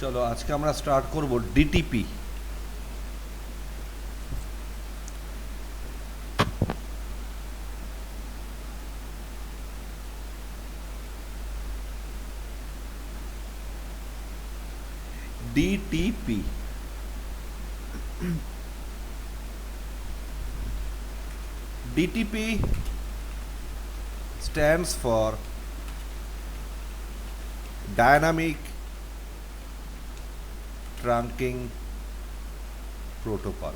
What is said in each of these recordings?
চলো আজকে আমরা স্টার্ট করব DTP. DTP DTP stands for Dynamic Trunking Protocol.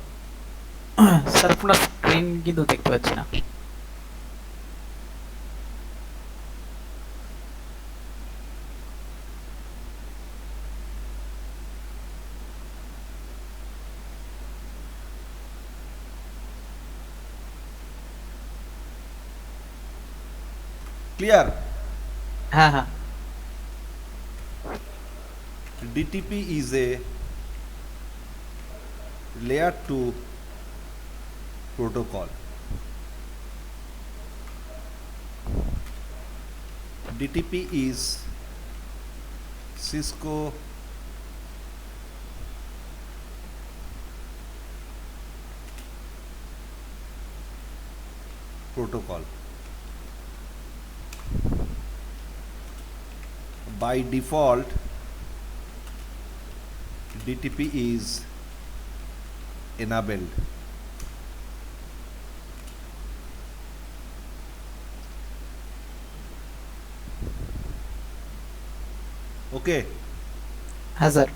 Sir আপনার স্ক্রিন কিন্তু দেখতে পাচ্ছি না। Clear? হ্যাঁ হ্যাঁ DTP is a layer 2 protocol. DTP is Cisco protocol. By default, DTP is enabled. Okay. হ্যাঁ স্যার।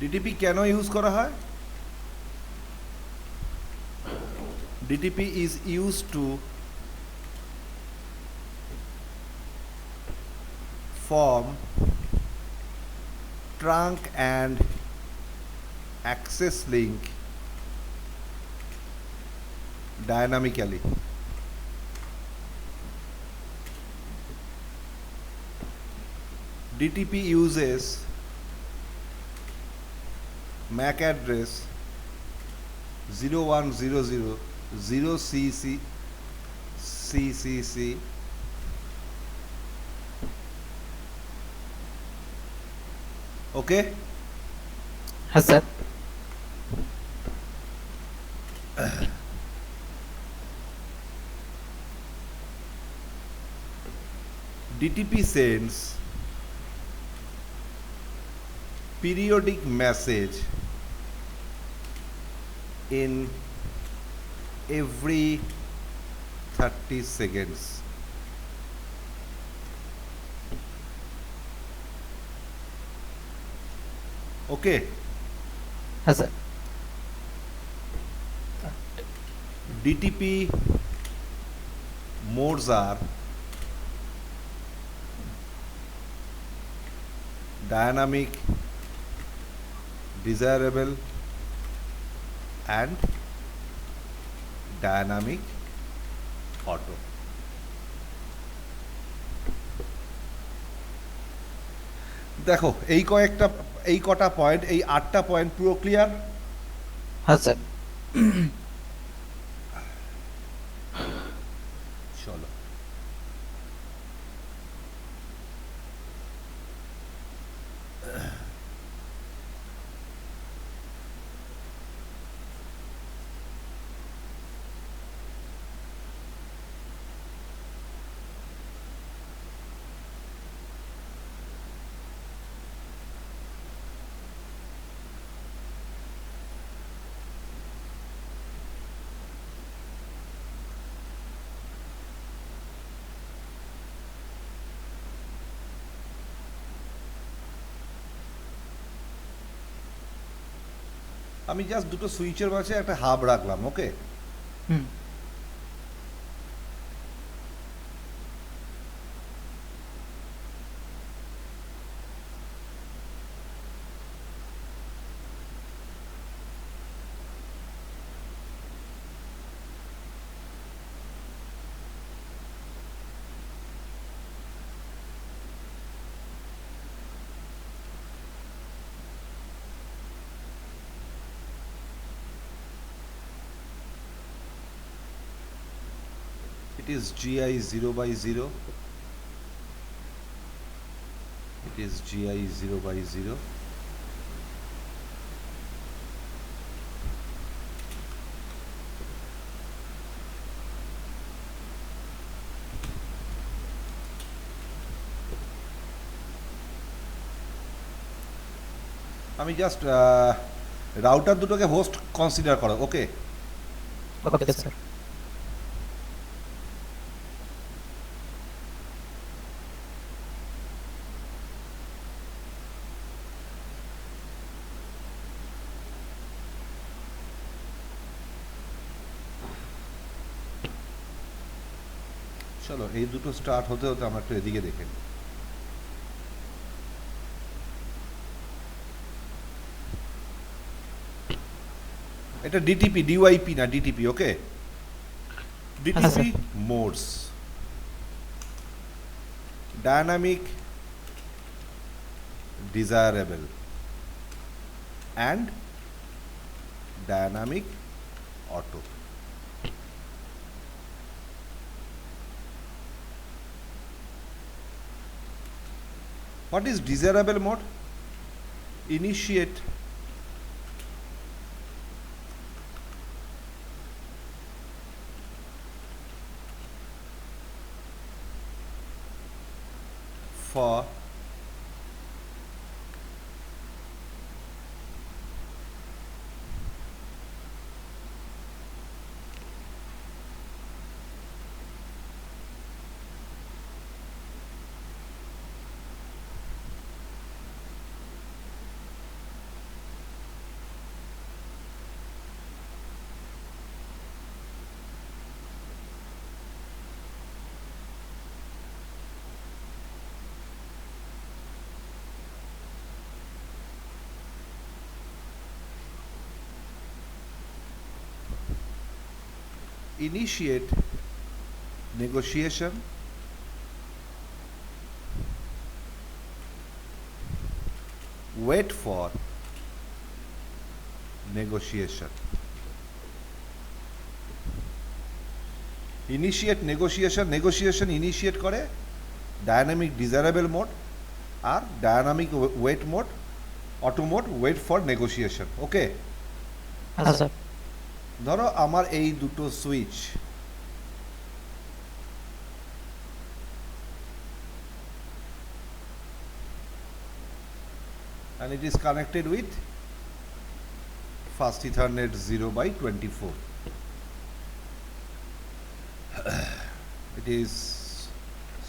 ডিটিপি কেন ইউজ করা হয়? DTP is used to form trunk and access link dynamically. DTP uses MAC address 01000 okay. হ্যাঁ sir. DTP sends periodic message in every 30 seconds. Okay. হ্যাঁ sir. DTP modes are dynamic, desirable and dynamic auto. দেখো এই কটা point, এই 8টা point পুরো clear? হ্যাঁ sir. চলো আমি জাস্ট দুটো সুইচের মাঝে একটা হাব রাখলাম, ওকে? হুম। It is GI 0 by 0. It is GI 0 by 0. আমি জাস্ট রাউটার দুটোকে হোস্ট কনসিডার করো, ওকে? Okay sir. চলো এই দুটো স্টার্ট হতে হতে আমরা একটু এদিকে দেখে নিই। এটা ডিটিপি, ডিওয়াইপি না DTP, okay? DTP modes, dynamic, desirable and dynamic auto. What is desirable mode? Initiate for initiate negotiation, wait for negotiation. Initiate negotiation, negotiation initiate করে ডায়নামিক ডিজায়ারেবল মোড আর dynamic wait mode, auto mode wait for negotiation, okay? হ্যাঁ sir. ধরো আমার এই দুটো switch and it is connected with fast Ethernet 0 by 24. It is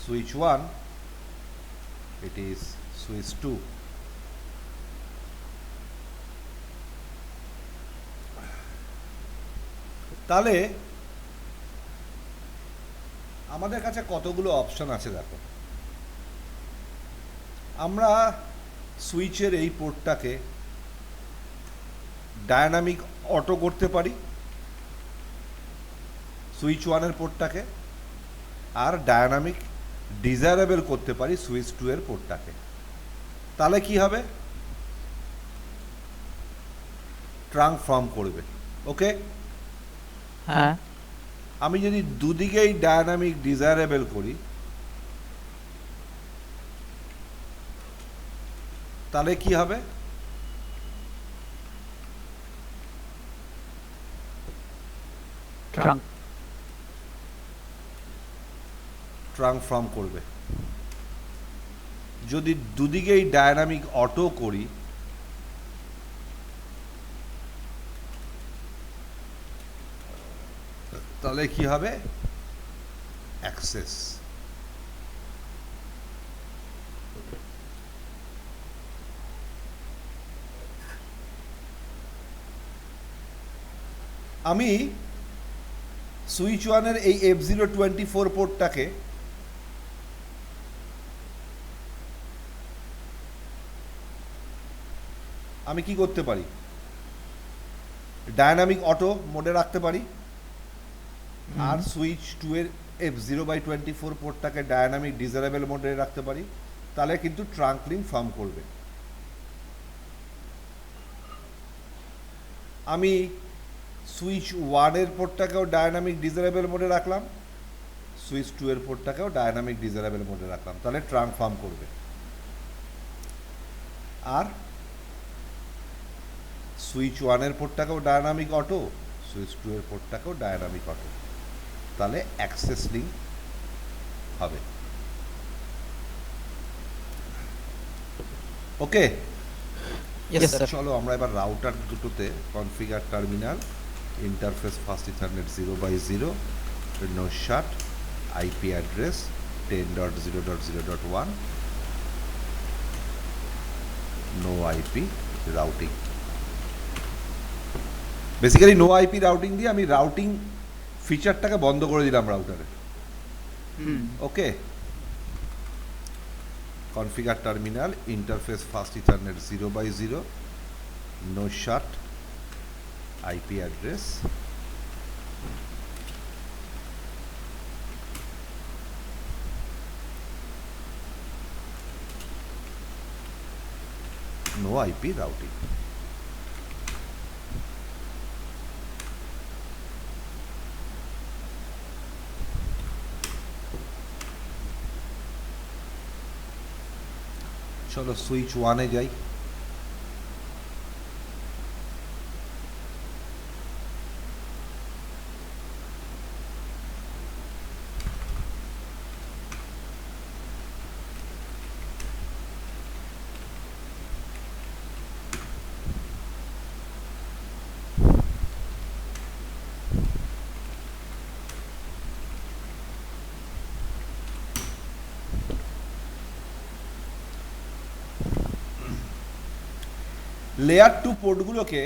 switch 1, it is switch 2. তাহলে আমাদের কাছে কতগুলো অপশন আছে দেখো। আমরা সুইচের এই পোর্টটাকে ডায়নামিক অটো করতে পারি, সুইচ 1 এর পোর্টটাকে, আর ডায়নামিক ডিজায়ারেবল করতে পারি সুইচ 2 এর পোর্টটাকে। তাহলে কি হবে? ট্রান্সফর্ম করবে, ওকে? হ্যাঁ। আমি যদি দুদিকেই ডায়নামিক ডিজায়ারেবল করি তাহলে কি হবে? ট্রান্সফর্ম করবে। যদি দুদিকেই ডায়নামিক অটো করি তাহলে কি হবে? অ্যাক্সেস। আমি সুইচ ওয়ানের এই F024 পোর্টটাকে আমি কি করতে পারি, ডায়নামিক অটো মোডে রাখতে পারি, আর সুইচ 2 এর F0/24 পোর্টটাকে ডায়নামিক ডিজারেবল মোডে রাখতে পারি, তাহলে কিন্তু ট্রাঙ্ক লিঙ্ক ফর্ম করবে। আমি সুইচ 1 এর পোর্টটাকেও ডায়নামিক ডিজারেবল মোডে রাখলাম, সুইচ 2 এর পোর্টটাকেও ডায়নামিক ডিজারেবল মোডে রাখলাম, তাহলে ট্রাঙ্ক ফর্ম করবে। আর সুইচ 1 এর পোর্টটাকেও ডায়নামিক অটো, সুইচ 2 এর পোর্টটাকেও ডায়নামিক অটো, তাহলে অ্যাক্সেস লিঙ্ক হবে। Okay, yes sir. চলো আমরা এবার রাউটার দুটোতে configure terminal interface fast ethernet 0/0 no shut IP address 10.0.0.1 no IP routing. Basically no IP routing দিয়ে আমি রাউটিং ফিচারটাকে বন্ধ করে দিলাম রাউটারে। Okay, configure terminal interface fast ethernet 0/0 no shut IP address no IP routing. চলো switch 1-এ যাই। লেয়ার 2 পোর্টগুলোকে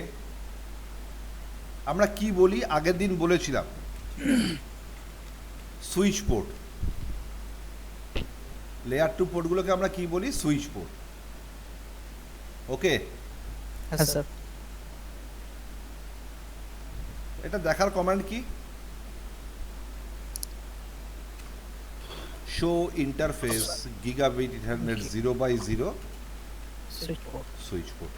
আমরা কি বলি, আগের দিন বলেছিলাম সুইচ পোর্ট। লেয়ার 2 পোর্টগুলোকে আমরা কি বলি, সুইচ পোর্ট। ওকে, হ্যাঁ স্যার। এটা দেখার কমান্ড কি, show interface gigabit ethernet 0/0 switch port. Switch port.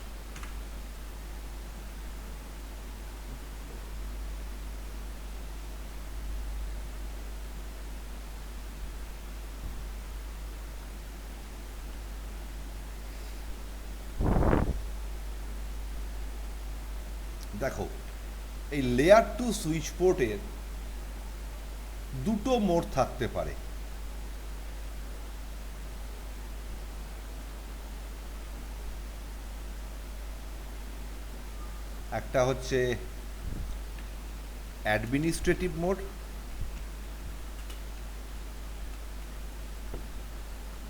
দেখো, এই লেয়ার 2 সুইচ পোর্টের দুটো মোড থাকতে পারে। একটা হচ্ছে অ্যাডমিনিস্ট্রেটিভ মোড,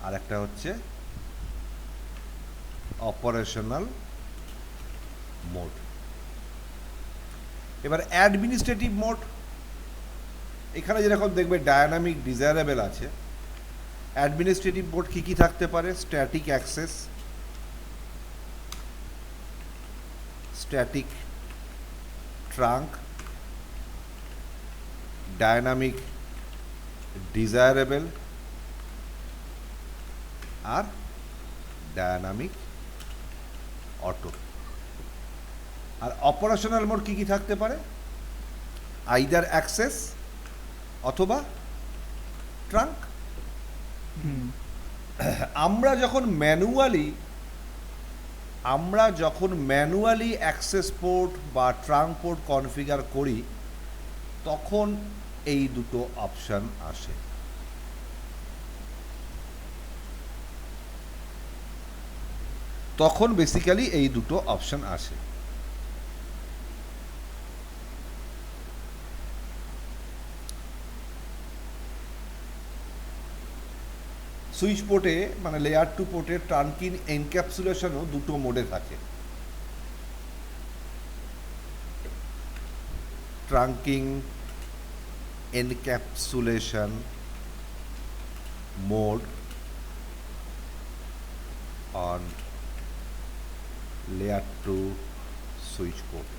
আর একটা হচ্ছে অপারেশনাল মোড। এবার অ্যাডমিনিস্ট্রেটিভ মোড, এখানে যেরকম দেখবে ডায়নামিক ডিজায়ারেবল আছে, অ্যাডমিনিস্ট্রেটিভ মোড কি কি থাকতে পারে, static access, static trunk, dynamic desirable আর ডায়নামিক অটো। আর অপারেশনাল মোড কি কি থাকতে পারে, আইদার অ্যাক্সেস অথবা ট্রাঙ্ক। আমরা যখন ম্যানুয়ালি অ্যাক্সেস পোর্ট বা ট্রাঙ্ক পোর্ট কনফিগার করি, তখন এই দুটো অপশন আসে। তখন বেসিক্যালি এই দুটো অপশন আসে। সুইচ পোর্টে মানে লেয়ার 2 পোর্টে ট্রানকিন এনক্যাপসুলেশনও দুটো মোডে থাকে। trunking encapsulation mode on layer 2 switch port.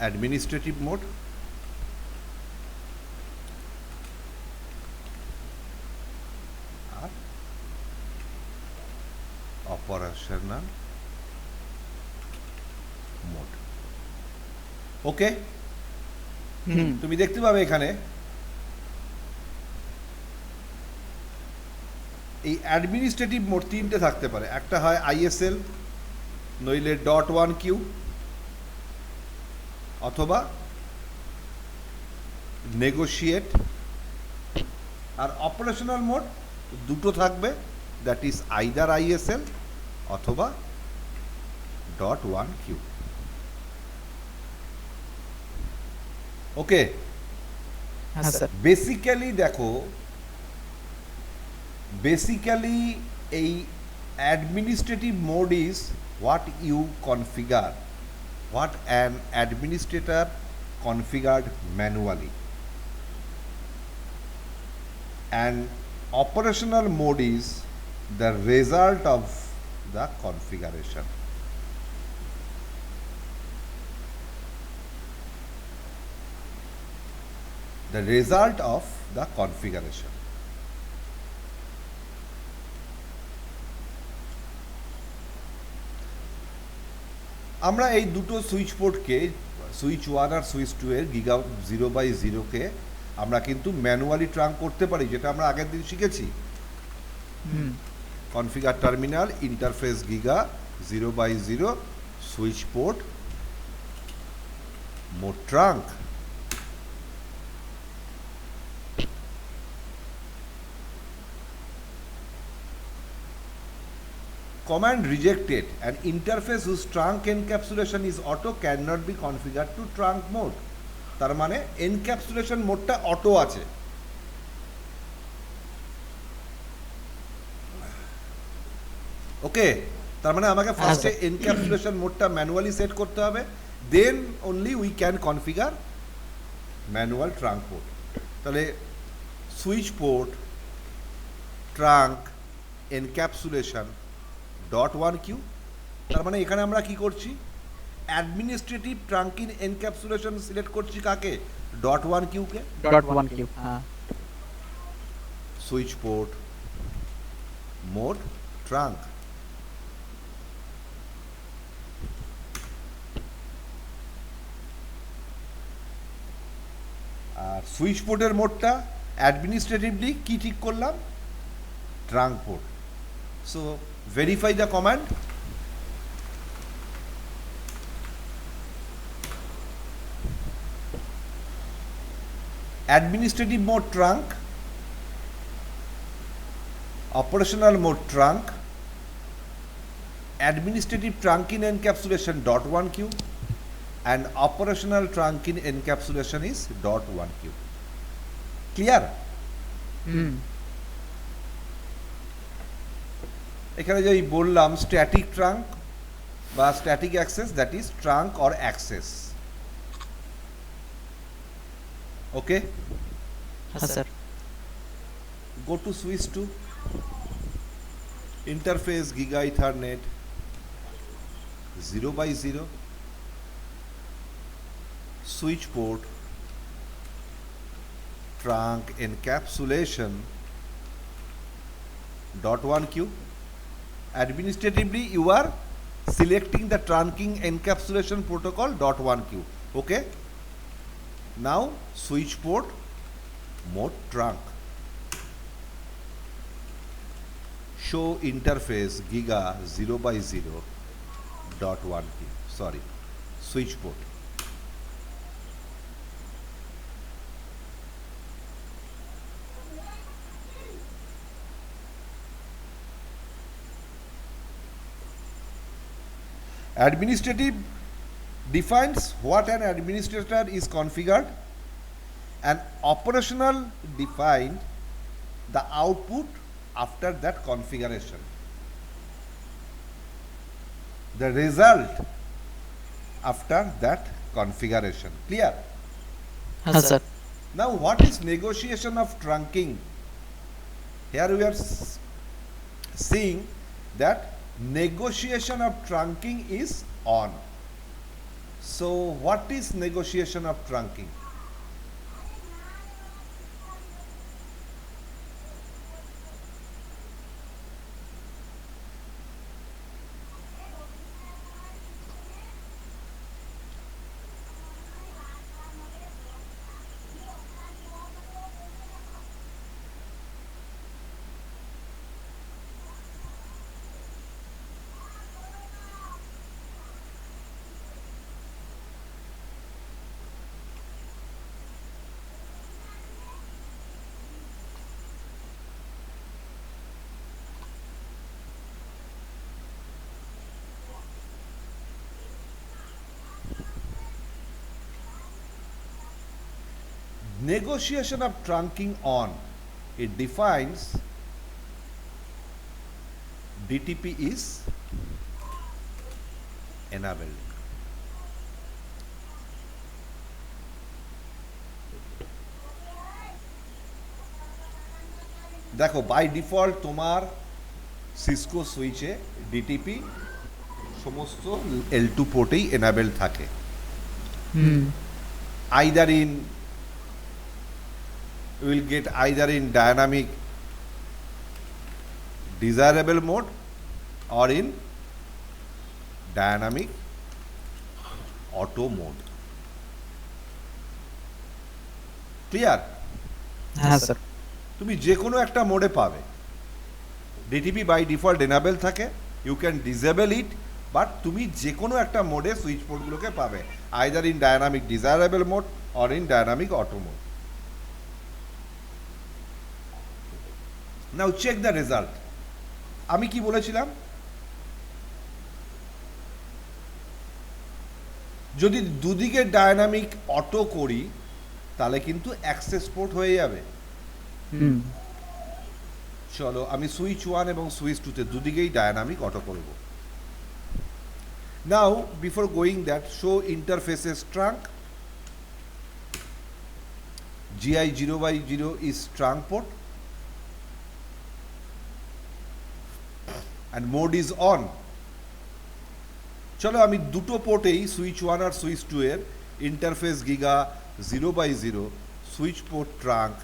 Administrative mode, R operational mode. ওকে, তুমি দেখতে পাবে এখানে এই অ্যাডমিনিস্ট্রেটিভ মোড তিনটে থাকতে পারে। একটা হয় আইএসএল, নইলে .1q, অথবা নেগোশিয়েট। আর অপারেশনাল মোড দুটো থাকবে, দ্যাট ইজ আইদার আইএসএল অথবা .1q। ওকে, হ্যাঁ স্যার। বেসিক্যালি দেখো, বেসিক্যালি এই administrative mode is what you configure, what an administrator configured manually, and operational mode is the result of the configuration. The result of the configuration. আমরা এই দুটো switch পোর্টকে, switch 1 আর switch 2 এর giga 0/0-কে আমরা কিন্তু manually trunk করতে পারি, যেটা আমরা আগের দিন শিখেছি। Configure terminal interface giga 0/0 switch port mode trunk. Command rejected. An interface whose trunk encapsulation is auto cannot be configured to trunk mode. তার মানে এনক্যাপসুলেশন মোডটা অটো আছে। ওকে, তার মানে আমাকে ফার্স্টে এনক্যাপসুলেশন মোডটা ম্যানুয়ালি সেট করতে হবে, then only we can configure manual trunk port. তাহলে switch port trunk encapsulation .1q, তার মানে এখানে আমরা কি করছি, অ্যাডমিনিস্ট্রেটিভ ট্রাঙ্কিং এনক্যাপসুলেশন সিলেক্ট করছি কাকে, .1q কে। .1q, হ্যাঁ। Switch port mode trunk. আর সুইচ পোর্টের মোডটা অ্যাডমিনিস্ট্রেটিভলি কি ঠিক করলাম, trunk port. So verify the command. Administrative mode trunk, operational mode trunk, administrative trunking encapsulation .1q, and operational trunking encapsulation is .1q. Clear? এখানে যে বললাম স্ট্যাটিক ট্রাঙ্ক বা static access, that is trunk or access. Okay, হ্যাঁ sir. Go to switch 2, interface giga ethernet 0/0, switch port trunk encapsulation .1q. Administratively you are selecting the trunking encapsulation protocol .1q. Okay, now switch port mode trunk, show interface giga 0/0 .1q, sorry, switch port. Administrative defines what an administrator is configured, and operational defined the output after that configuration. The result after that configuration. Clear? हाँ sir. Now, what is negotiation of trunking? Here we are seeing that negotiation of trunking is on. So, what is negotiation of trunking? Negotiation of trunking on, it defines DTP is enabled. দেখো by default তোমার Cisco সুইচে DTP সমস্ত L2 পোর্টেই enable থাকে, either in you will get either in dynamic desirable mode or in dynamic auto mode. Clear? हाँ sir. তুমি যে কোনো একটা মোডে পাবে। ডিটিপি বাই ডিফল্ট এনাবেল থাকে, you can disable it, but তুমি যে কোনো একটা মোডে সুইচ পোর্টগুলোকে পাবে, either in dynamic desirable mode or in dynamic auto mode. Now check the result. আমি কি বলেছিলাম, যদি দুদিকে ডায়নামিক অটো করি তাহলে কিন্তু অ্যাক্সেস পোর্ট হয়ে যাবে। চলো আমি সুইচ 1 এবং সুইচ 2 তে দুদিকেই ডায়নামিক অটো করব। Now before going that, show interfaces trunk. GI 0/0 is trunk port and mode is on. চলো আমি দুটো পোর্টেই সুইচ 1 আর সুইচ 2 এর interface giga 0/0 switch port trunk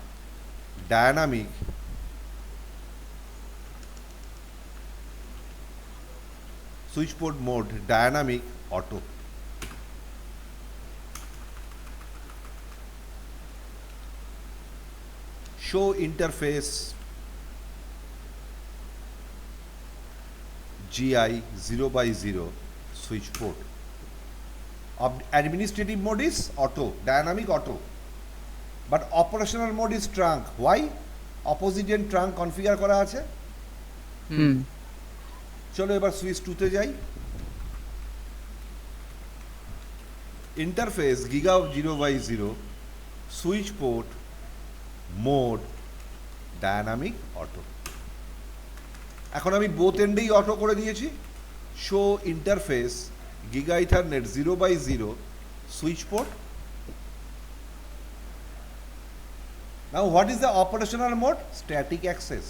dynamic switch port mode dynamic auto. Show interface GI 0/0 switch port. Administrative mode is auto, dynamic auto, but operational mode is trunk. Why? Opposite end trunk configure করা আছে। চলো এবার switch 2 তে যাই। Interface giga 0/0 switch port mode dynamic auto. এখন আমি both এন্ডেই auto করে দিয়েছি। Show interface giga ethernet 0/0 switch port. Now what is the operational mode? Static access.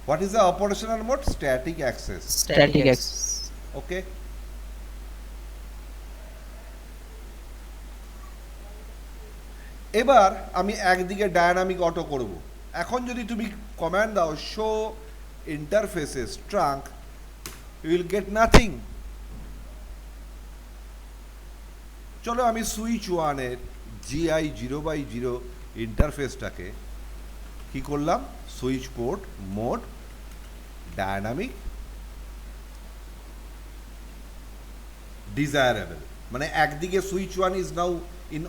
What is the operational mode? Static access. Static access. ওকে, এবার আমি একদিকে dynamic auto করব। এখন যদি তুমি কমান্ড দাও show interfaces trunk, you will get nothing. চলো আমি সুইচ 1 এর GI 0/0 ইন্টারফেসটাকে কি করলাম, switch port mode dynamic desirable, মানে একদিকে switch 1 is now in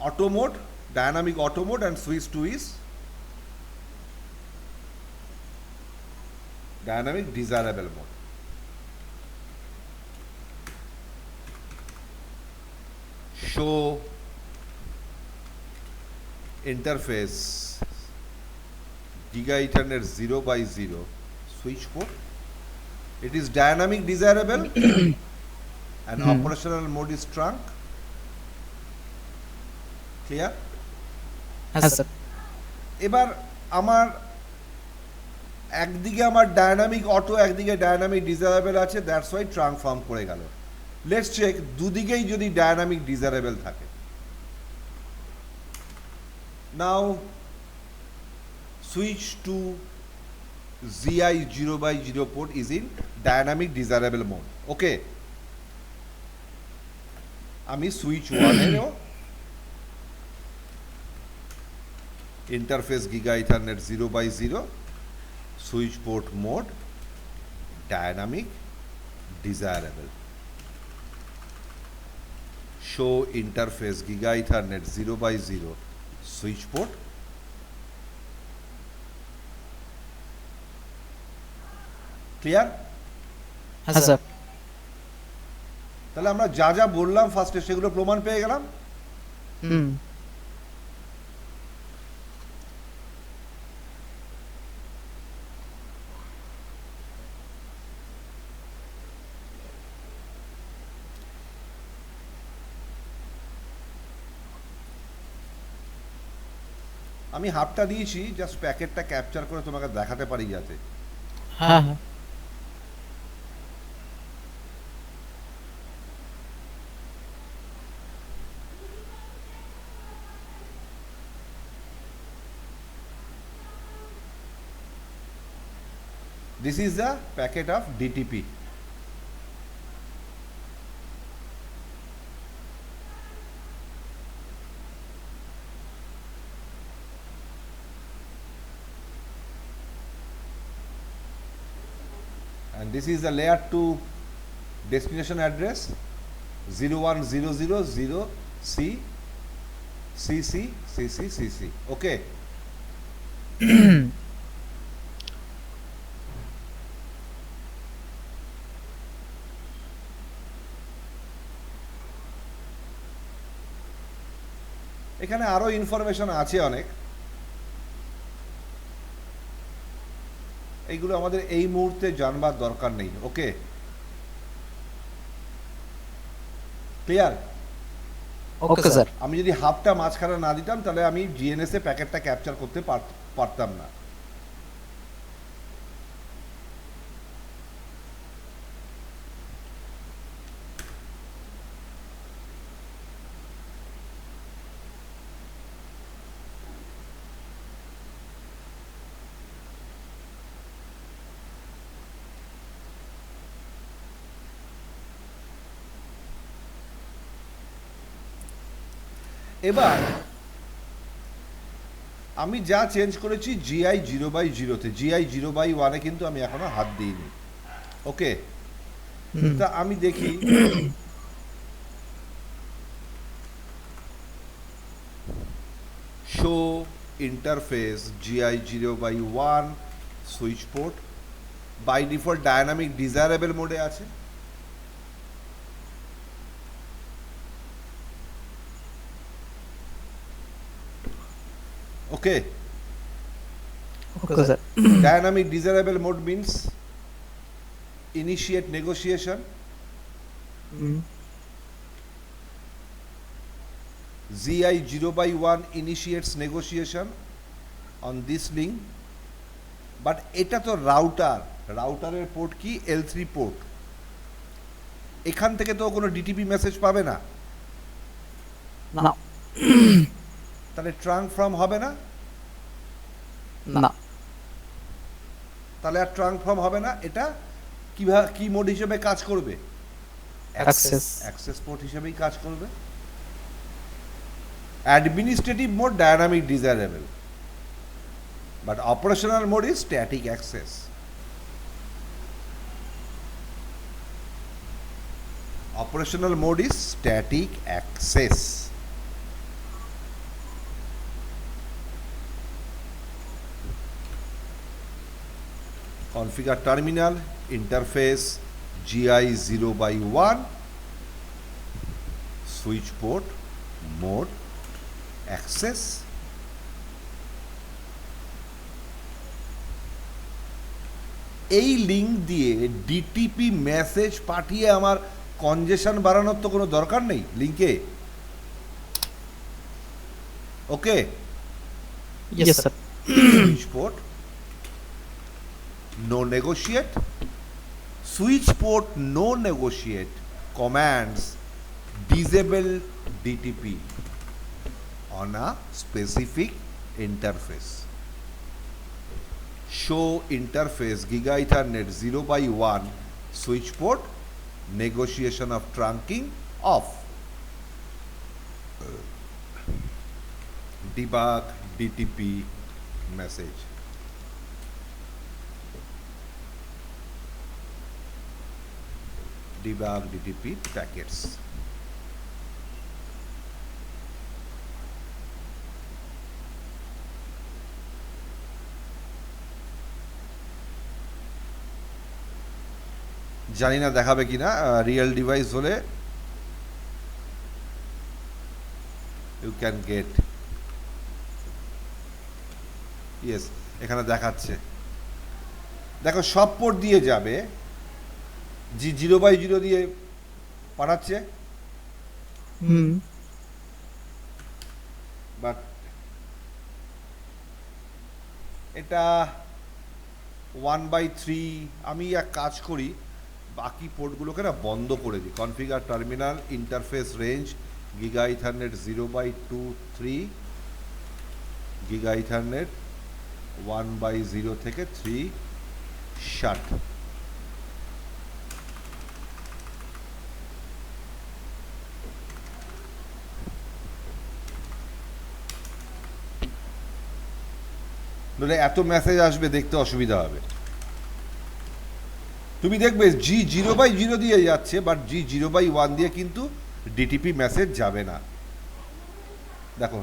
auto mode, dynamic auto mode, and switch 2 is dynamic desirable mode. Show interface Giga Ethernet 0x0 switch port. It is dynamic desirable and operational mode is trunk. Clear? হ্যাঁ sir এবার আমার একদিকে আমার dynamic auto একদিকে dynamic desirable আছে, that's why trunk form করে গেল। Let's check দুদিকেই যদি ডায়নামিক ডিজারেবল থাকে। Now switch two ZI 0x0 port is in dynamic desirable mode. Okay, আমি সুইচ 1 এরও interface giga ethernet 0x0 switch port mode dynamic desirable. Show interface giga ethernet 0x0 switch port clear? হ্যাঁ sir তাহলে আমরা যা যা বললাম ফার্স্টে সেগুলো প্রমাণ পেয়ে গেলাম। হুম আমি হাফটা দিয়েছি জাস্ট প্যাকেটটা ক্যাপচার করে তোমাকে দেখাতে পারি যাতে। হ্যাঁ হ্যাঁ This is the packet of DTP. And this is the layer 2 destination address 01000C CC. Okay. এখানে আরো ইনফরমেশন আছে অনেক, এইগুলো আমাদের এই মুহূর্তে জানবার দরকার নেই। ওকে, ক্লিয়ার? ওকে স্যার আমি যদি হাফটা মাঝখানে না দিতাম তাহলে আমি জিএনএস এ প্যাকেটটা ক্যাপচার করতে পারতাম না। এবার আমি যা চেঞ্জ করেছি GI 0x0-তে, GI 0x1-এ কিন্তু আমি এখনো হাত দিইনি। ওকে, তা আমি দেখি show interface GI 0x1 switch port by default dynamic desirable মোডে আছে। Okay, okay sir dynamic desirable mode means initiate negotiation. ZI 0x1 initiates negotiation on this link, but এটা তো রাউটারের পোর্ট কি L3 পোর্ট, এখান থেকে তো কোনো ডিটিপি মেসেজ পাবে না, না তাহলে ট্রাঙ্ক ফ্রম হবে না, না তাহলে আর ট্রাঙ্ক ফ্রম হবে না। এটা কিভাবে কি মোড হিসেবে কাজ করবে? অ্যাক্সেস পোর্ট হিসেবেই কাজ করবে। Administrative mode dynamic desirable, but operational mode is static access. Operational mode is static access. configure terminal interface GI 0 by 1 switch port mode access এই লিঙ্ক দিয়ে ডিটিপি মেসেজ পাঠিয়ে আমার কনজেশন বাড়ানোর তো কোনো দরকার নেই লিঙ্কে ওকে Yes, sir. switch port no negotiate switch port no negotiate commands disable DTP on a specific interface show interface Giga Ethernet 0 by 1 switch port negotiation of trunking off debug DTP message debug DTP packets জানি না দেখাবে কিনা real device হলে you can get yes এখানে দেখাচ্ছে দেখো সব port দিয়ে যাবে জি 0/0 দিয়ে পাঠাচ্ছে বাট এটা 1/3 আমি এক কাজ করি বাকি পোর্টগুলোকে না বন্ধ করে দিই configure terminal interface range giga ethernet 0/2 3 giga ethernet 1/0 থেকে 3 শাট নইলে এত মেসেজ আসবে দেখতে অসুবিধা হবে তুমি দেখবে জি 0/0 দিয়ে যাচ্ছে বাট জি 0/1 দিয়ে কিন্তু ডিটিপি মেসেজ যাবে না দেখো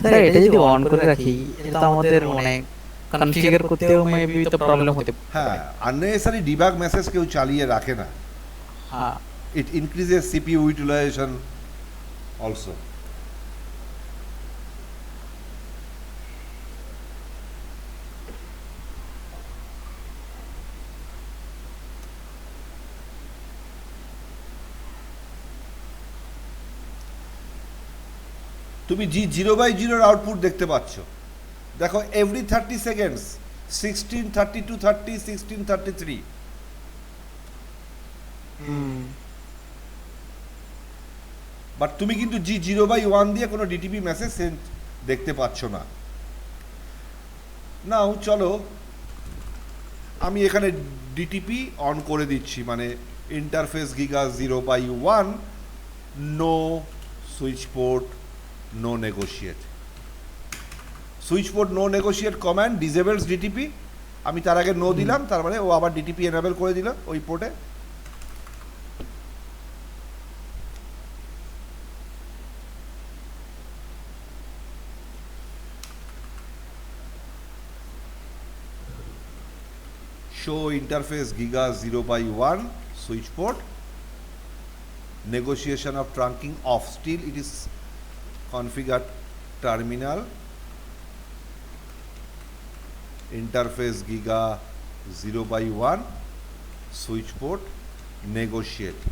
স্যার এটা যদি অন করে রাখি এটা তো আমাদের মানে কনফিগার করতেও মেবি তো প্রবলেম হতে পারে হ্যাঁ আননেসেসারি ডিবাগ মেসেজ কেউ চালিয়ে রাখে না হ্যাঁ it increases CPU utilization also তুমি জি 0/0 আউটপুট দেখতে পাচ্ছ দেখো এভরি 30 সেকেন্ডস 16:32:30 16:33 বাট তুমি কিন্তু জি 0/1 দিয়ে কোনো ডিটিপি মেসেজ সেন্ড দেখতে পাচ্ছ না নাও চলো আমি এখানে ডিটিপি অন করে দিচ্ছি মানে interface giga 0/1 no switch port no negotiate switch port no negotiate command disables DTP আমি তার আগে নো দিলাম তার মানে ও আবার ডিটিপি এনেবল করে দিল ওই পোর্টে show interface giga 0/1 switch port negotiation of trunking off still it is configured terminal interface giga 0/1 switch port negotiate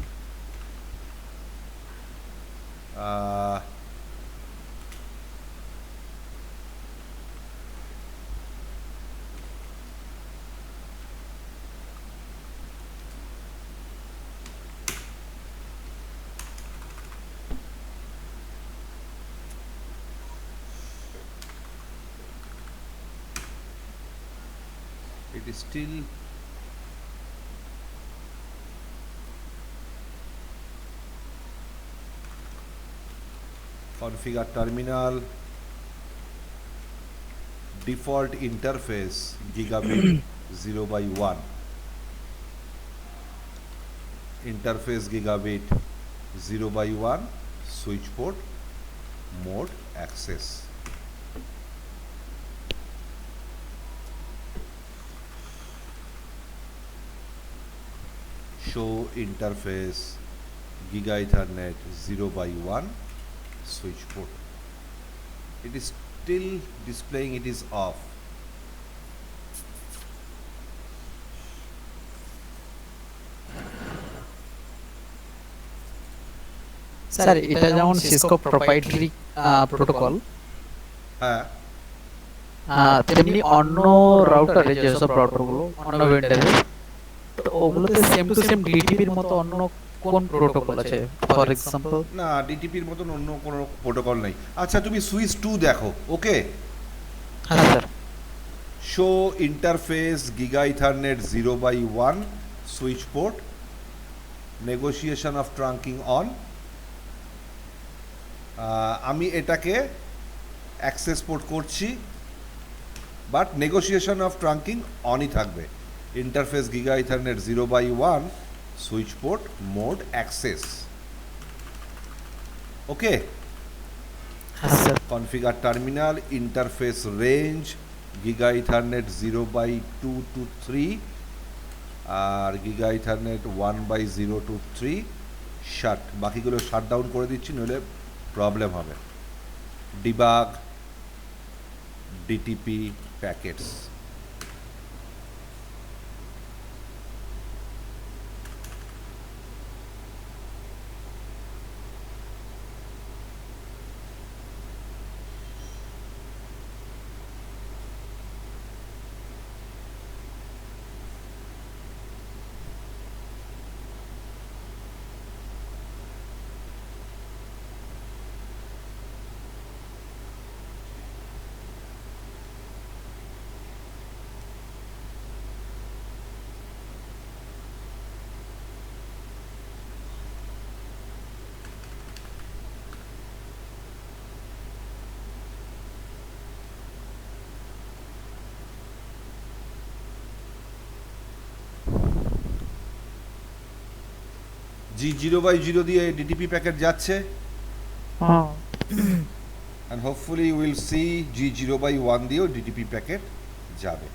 it is still configure terminal, default interface gigabit 0 by 1, interface gigabit 0 by 1, switch port, mode access. Show interface Giga Ethernet 0 by 1, switch port. It is still displaying it is off. Sir এটা যেমন Cisco proprietary protocol, হ্যাঁ, তেমনি অন্য রাউটারে যেসব রাউটারগুলো অন্য ভেন্ডারে, তো ওগুলোতে same to same ডিটিপির মতো অন্য কোন প্রোটোকল আছে ফর এক্সাম্পল? না, ডিটিপির মতন অন্য কোনো প্রোটোকল নেই। আচ্ছা, তুমি সুইচ 2 দেখো। ওকে, হ্যাঁ sir. Show interface giga ethernet 0 by 1, switch port, negotiation of trunking on. আমি এটাকে অ্যাক্সেস পোর্ট করছি, বাট নেগোসিয়েশন অফ ট্রাঙ্কিং অনই থাকবে। Interface giga ethernet 0 by 1, switch port, mode access. Okay, হ্যাঁ sir. Configure terminal, interface range giga ethernet 0 by 2 to 3 আর giga ethernet 1 by 0 to 3 shut. বাকিগুলো shut down করে দিচ্ছি, নইলে problem হবে। Debug DTP packets. G0 by 0 দিয়ে DTP packet যাচ্ছে, হ্যাঁ and hopefully we'll see G0 by 1 দিয়েও ডিটিপি প্যাকেট যাবে।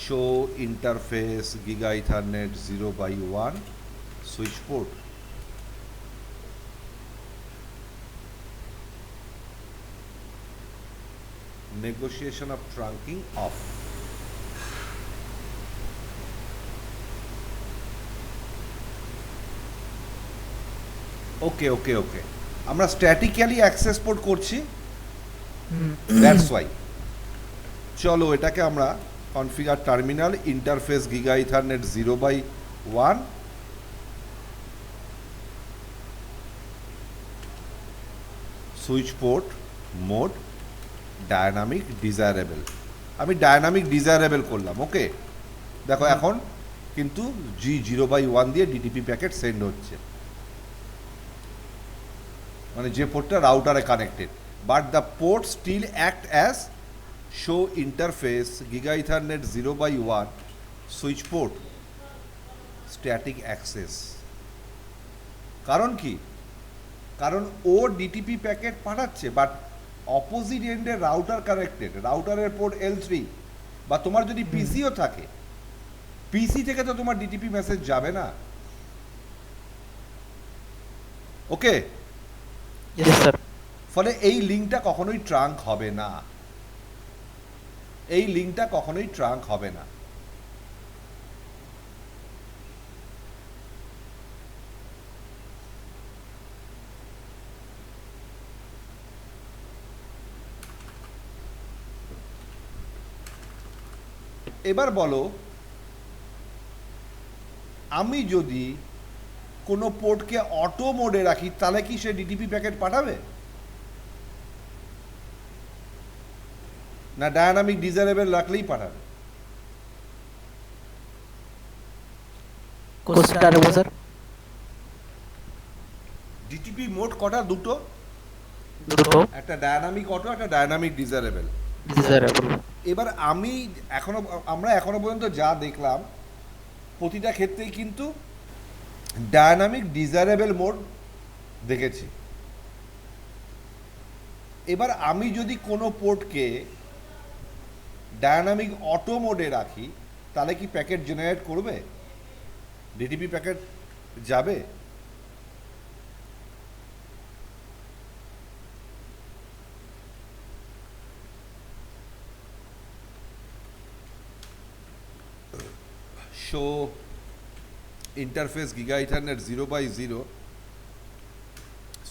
Show interface giga ethernet 0 by 1, switch port, negotiation of trunking off. Okay okay okay, আমরা স্ট্যাটিক্যালি অ্যাক্সেস পোর্ট করছি, that's why. চলো এটাকে আমরা configure terminal, interface giga ethernet 0 by 1, switch port, mode dynamic desirable. আমি dynamic desirable করলাম। ওকে, দেখো এখন কিন্তু G0 by 1 দিয়ে ডিটিপি প্যাকেট সেন্ড হচ্ছে, মানে যে পোর্টটা রাউটারে connected, but the port still act as show interface giga ethernet 0 by 1, switch port, static access. কারণ কি? কারণ ও ডিটিপি প্যাকেট পাঠাচ্ছে, বাট অপোজিট এন্ডে রাউটার কানেক্টেড, রাউটারের পোর্ট L3, বা তোমার যদি পিসিও থাকে, পিসি থেকে তো তোমার ডিটিপি মেসেজ যাবে না। ওকে, ইয়েস স্যার। ফলে এই লিঙ্কটা কখনোই ট্রাঙ্ক হবে না, এই লিঙ্কটা কখনোই ট্রাঙ্ক হবে না। এবার বলো, আমি যদি কোনো পোর্টকে অটো মোডে রাখি, তাহলে কি সে ডিটিপি প্যাকেট পাঠাবে, না ডায়নামিক ডিজায়ারেবল রাখলেই পাঠাবে? কোশ্চেনটা আরেকবার স্যার। ডিটিপি মোড কটা? দুটো, দুটো একটা ডায়নামিক অটো, একটা ডায়নামিক ডিজারেবল। ডিজায়ারেবল। এবার আমরা এখনো পর্যন্ত যা দেখলাম প্রতিটা ক্ষেত্রেই কিন্তু ডায়নামিক ডিজারেবল মোড দেখেছি। এবার আমি যদি কোনো পোর্টকে ডায়নামিক অটো মোডে রাখি তাহলে কি প্যাকেট জেনারেট করবে? ডিটিপি প্যাকেট যাবে? Show interface Giga Ethernet 0x0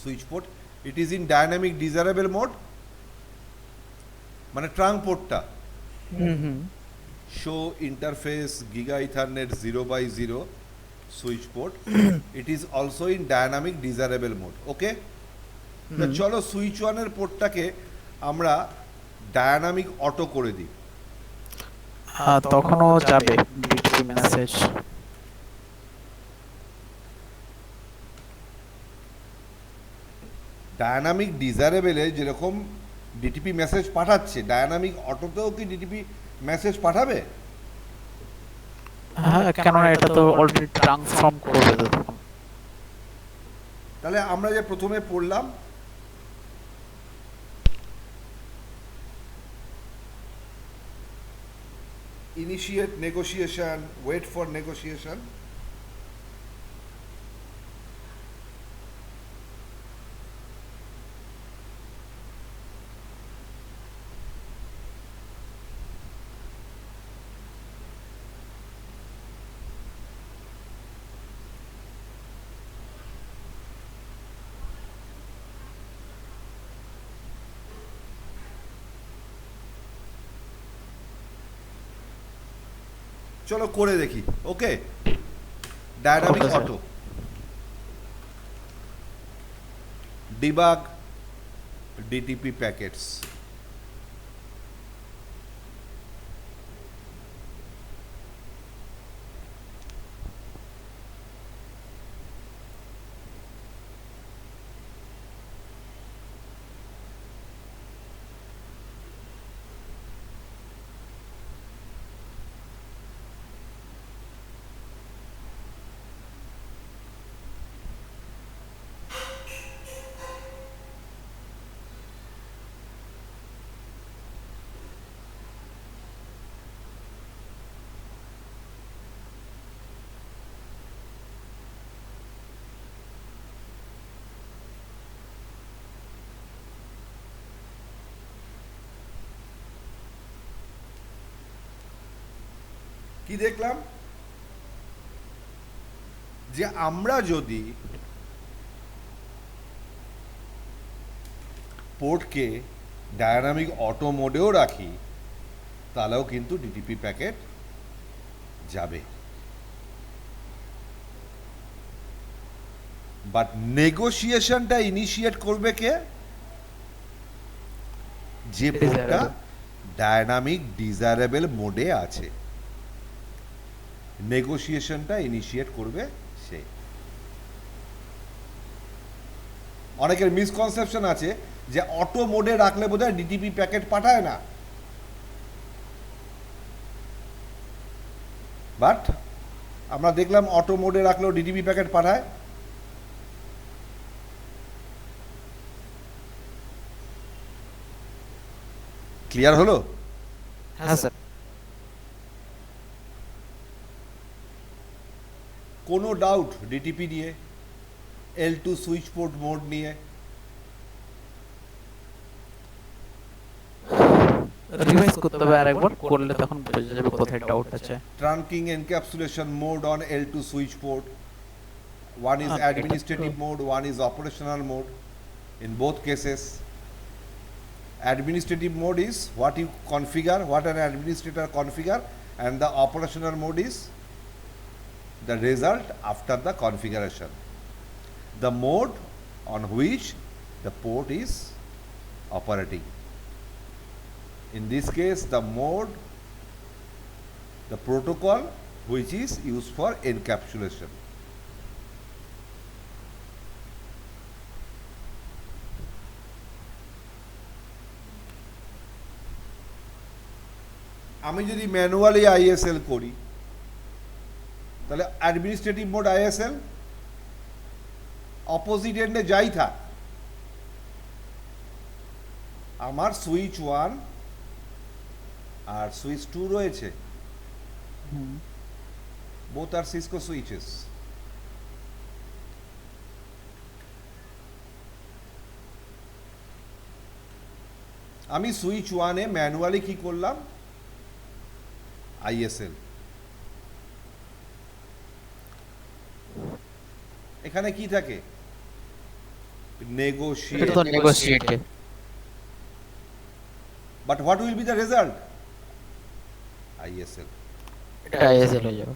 switch port, it is in dynamic desirable mode, মানে trunk পোর্টটা show interface Giga Ethernet 0x0 switch port, it is also in dynamic desirable mode. ওকে, তো চলো switch ওয়ানের পোর্টটাকে আমরা dynamic auto করে দিই। তখনও যাবে DTP message. Dynamic ডিজারেবলে যেরকম ডিটিপি মেসেজ পাঠাচ্ছে, ডায়নামিক অটোতেও কি ডিটিপি মেসেজ পাঠাবে? হ্যাঁ, কেননা এটা তো অলরেডি ট্রান্সফর্ম করবে তখন। তাহলে আমরা যে প্রথমে পড়লাম initiate negotiation, wait for negotiation, চলো করে দেখি। Okay, dynamic Okay, sir. Auto, debug DTP packets. কি দেখলাম? যে আমরা যদি পোর্টকে ডায়নামিক অটো মোডেও রাখি তাহলেও কিন্তু ডিটিপি প্যাকেট যাবে, বাট নেগোসিয়েশনটা ইনিশিয়েট করবে কে? যে পোর্টটা ডায়নামিক ডিজারেবল মোডে আছে, নেগোসিয়েশনটা ইনিশিয়েট করবে সে। অনেকের মিসকনসেপশন আছে যে অটো মোডে রাখলে বোধহয় ডিটিপি প্যাকেট পাঠায় না, বাট আমরা দেখলাম অটো মোডে রাখলেও ডিটিপি প্যাকেট পাঠায়। ক্লিয়ার হলো? হ্যাঁ স্যার। কোনো ডাউট ডিটিপি নিয়ে, L2 সুইচ পোর্ট মোড নিয়ে? রিভাইজ করতে হবে আরেকবার, করলে তখন বোঝা যাবে কোথায় ডাউট আছে। Trunking encapsulation mode on L2 switch port, one is administrative mode, one is operational mode. In both cases, administrative mode is what you configure, what an administrator configure, and the operational mode is the result after the configuration, the mode on which the port is operating. In this case, the mode, the protocol which is used for encapsulation. আমি যদি manually ISL করি তাহলে administrative mode ISL, opposite এন্ডে যাই থাক আমার switch 1 আর switch 2 রয়েছে, both are Cisco switches. আমি সুইচ 1 এ ম্যানুয়ালি কি করলাম, আইএসএল। এখানে কি থাকে, এটা তো negotiate. But what will be the result, ISL. এটা আইএসএল হয়ে যাবে।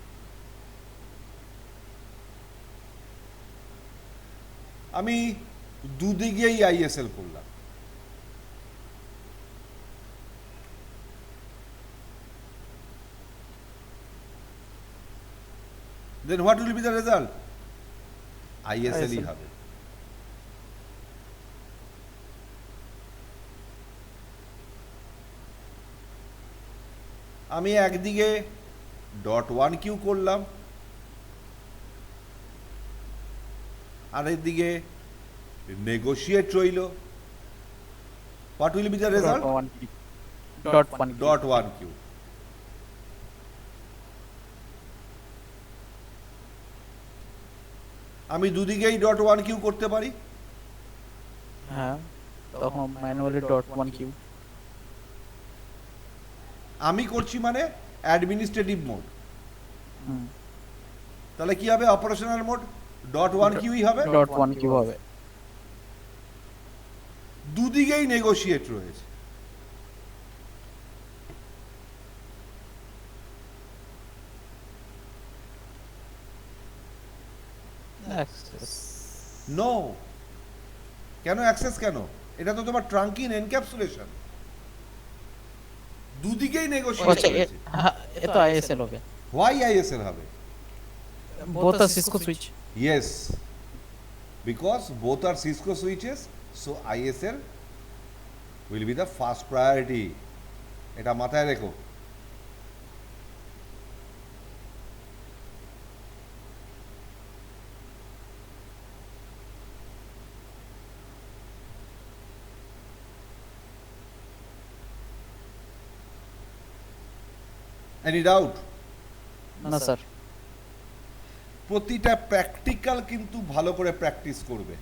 আমি দুদিকেই আইএসএল করলাম, then what will be the result, ISL ই হবে। আমি একদিকে .1q করলাম, আর একদিকে নেগোশিয়েট রইল। What will be the result, .1q। আমি দুদিকেই .1q করতে পারি। হ্যাঁ, তখন ম্যানুয়ালি .1q। আমি করছি মানে অ্যাডমিনিস্ট্রেটিভ মোড, তাহলে কি হবে, অপারেশনাল মোড .1q ই হবে। .1q হবে। দুদিকেই নেগোশিয়েট রয়েছে। নো, কেন অ্যাক্সেস, কেন, এটা তো তোমার ট্রাঙ্কিং এনক্যাপসুলেশন, দুদিকেই নেগোশিয়েট রয়েছে। এটা আইএসএল হবে। হোয়াই আইএসএল হবে, both are Cisco switch. yes, because both are Cisco switches, so ISL will be the first priority. এটা মাথায় রেখো। Any doubt? না স্যার। প্রতিটা প্র্যাকটিক্যাল কিন্তু ভালো করে প্র্যাকটিস করবে।